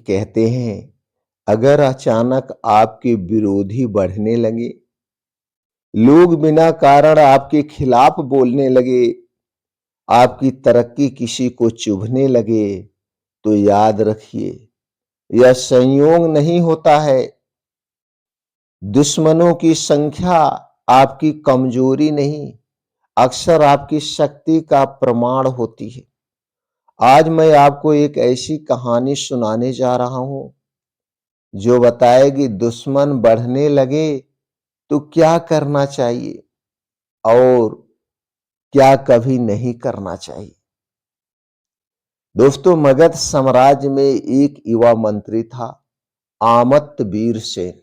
कहते हैं, अगर अचानक आपके विरोधी बढ़ने लगे, लोग बिना कारण आपके खिलाफ बोलने लगे, आपकी तरक्की किसी को चुभने लगे, तो याद रखिए, यह संयोग नहीं होता है। दुश्मनों की संख्या आपकी कमजोरी नहीं, अक्सर आपकी शक्ति का प्रमाण होती है। आज मैं आपको एक ऐसी कहानी सुनाने जा रहा हूं जो बताएगी दुश्मन बढ़ने लगे तो क्या करना चाहिए और क्या कभी नहीं करना चाहिए। दोस्तों, मगध साम्राज्य में एक युवा मंत्री था, आमतवीर सेन।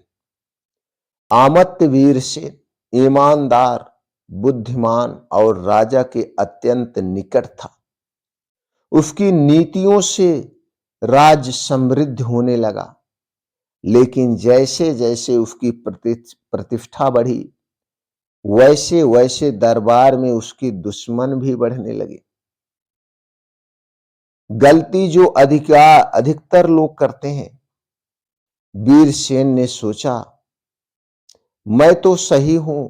आमतवीर सेन ईमानदार, बुद्धिमान और राजा के अत्यंत निकट था। उसकी नीतियों से राज्य समृद्ध होने लगा, लेकिन जैसे जैसे उसकी प्रतिष्ठा बढ़ी, वैसे वैसे दरबार में उसके दुश्मन भी बढ़ने लगे। गलती जो अधिकतर लोग करते हैं। वीरसेन ने सोचा, मैं तो सही हूं,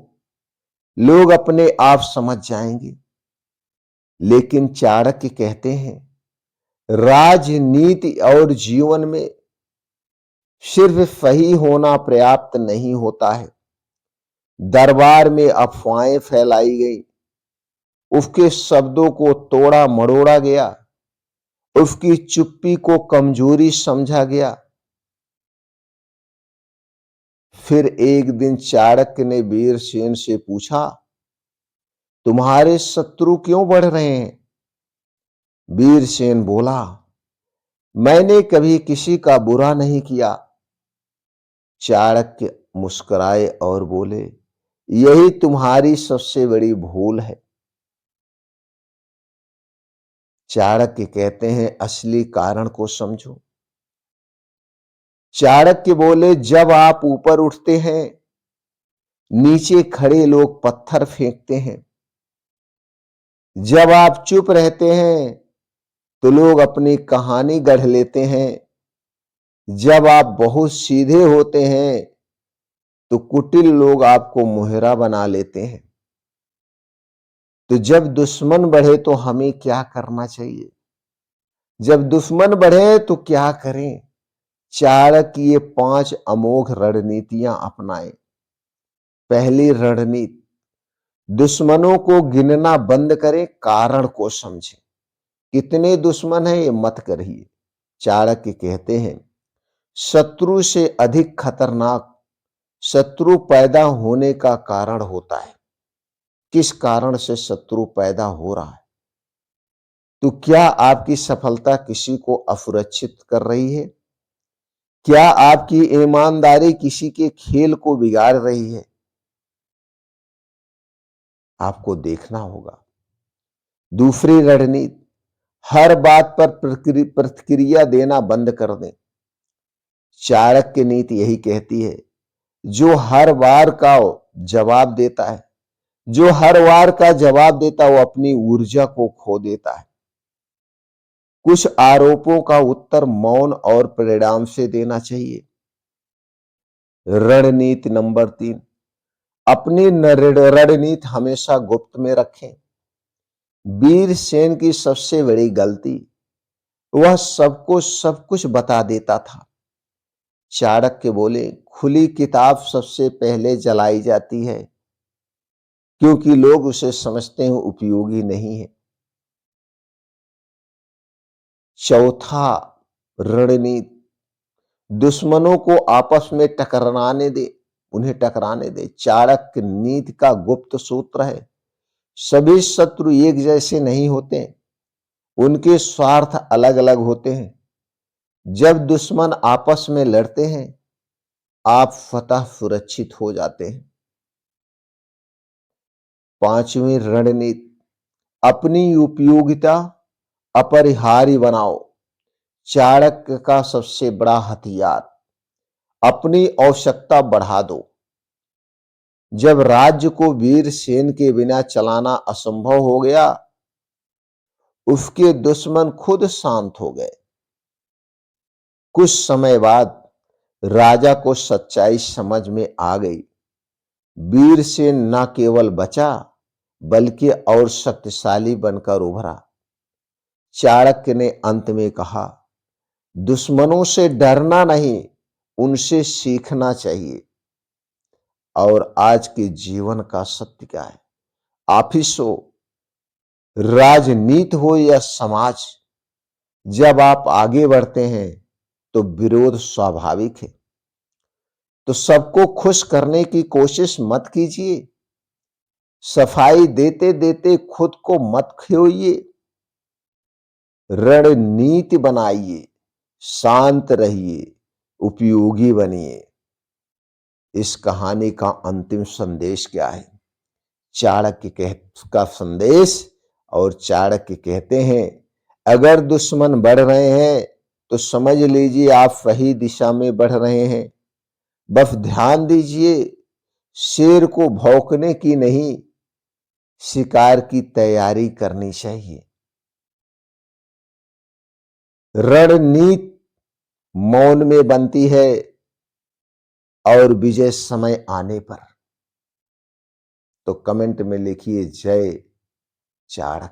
लोग अपने आप समझ जाएंगे। लेकिन चाणक्य कहते हैं, राजनीति और जीवन में सिर्फ सही होना पर्याप्त नहीं होता है। दरबार में अफवाहें फैलाई गई, उसके शब्दों को तोड़ा मरोड़ा गया, उसकी चुप्पी को कमजोरी समझा गया। फिर एक दिन चाणक्य ने वीरसेन से पूछा, तुम्हारे शत्रु क्यों बढ़ रहे हैं? वीरसेन बोला, मैंने कभी किसी का बुरा नहीं किया। चाणक्य मुस्कुराए और बोले, यही तुम्हारी सबसे बड़ी भूल है। चाणक्य कहते हैं, असली कारण को समझो। चाणक्य बोले, जब आप ऊपर उठते हैं, नीचे खड़े लोग पत्थर फेंकते हैं। जब आप चुप रहते हैं, तो लोग अपनी कहानी गढ़ लेते हैं। जब आप बहुत सीधे होते हैं, तो कुटिल लोग आपको मुहरा बना लेते हैं। तो जब दुश्मन बढ़े तो हमें क्या करना चाहिए? जब दुश्मन बढ़े तो क्या करें? चाणक्य ये 5 अमोघ रणनीतियां अपनाए। पहली रणनीति, दुश्मनों को गिनना बंद करें, कारण को समझें। कितने दुश्मन हैं ये मत करिए। चाणक्य कहते हैं, शत्रु से अधिक खतरनाक शत्रु पैदा होने का कारण होता है। किस कारण से शत्रु पैदा हो रहा है? तो क्या आपकी सफलता किसी को असुरक्षित कर रही है? क्या आपकी ईमानदारी किसी के खेल को बिगाड़ रही है? आपको देखना होगा। दूसरी रणनीति, हर बात पर प्रतिक्रिया देना बंद कर दें। चाणक्य नीति यही कहती है, जो हर बार का जवाब देता है जो हर बार का जवाब देता है, वो अपनी ऊर्जा को खो देता है। कुछ आरोपों का उत्तर मौन और परिणाम से देना चाहिए। रणनीति नंबर 3, अपनी रणनीति हमेशा गुप्त में रखें। वीरसेन की सबसे बड़ी गलती, वह सबको सब कुछ बता देता था। चाणक्य बोले, खुली किताब सबसे पहले जलाई जाती है, क्योंकि लोग उसे समझते हैं उपयोगी नहीं है। चौथा रणनीति, दुश्मनों को आपस में उन्हें टकराने दे। चाणक्य नीति का गुप्त सूत्र है, सभी शत्रु एक जैसे नहीं होते, उनके स्वार्थ अलग अलग होते हैं। जब दुश्मन आपस में लड़ते हैं, आप फतह सुरक्षित हो जाते हैं। पांचवी रणनीति, अपनी उपयोगिता अपरिहार्य बनाओ। चाणक्य का सबसे बड़ा हथियार, अपनी आवश्यकता बढ़ा दो। जब राज्य को वीरसेन के बिना चलाना असंभव हो गया, उसके दुश्मन खुद शांत हो गए। कुछ समय बाद राजा को सच्चाई समझ में आ गई। वीरसेन न केवल बचा बल्कि और शक्तिशाली बनकर उभरा। चाणक्य ने अंत में कहा, दुश्मनों से डरना नहीं, उनसे सीखना चाहिए। और आज के जीवन का सत्य क्या है? ऑफिस हो, राजनीति हो या समाज, जब आप आगे बढ़ते हैं तो विरोध स्वाभाविक है। तो सबको खुश करने की कोशिश मत कीजिए। सफाई देते देते खुद को मत खोइए। रणनीति बनाइए, शांत रहिए, उपयोगी बनिए। इस कहानी का अंतिम संदेश क्या है? चाणक्य का संदेश, और चाणक्य कहते हैं, अगर दुश्मन बढ़ रहे हैं तो समझ लीजिए आप सही दिशा में बढ़ रहे हैं। बस ध्यान दीजिए, शेर को भौंकने की नहीं, शिकार की तैयारी करनी चाहिए। रणनीति मौन में बनती है और विजय समय आने पर। तो कमेंट में लिखिए, जय चाणक्य।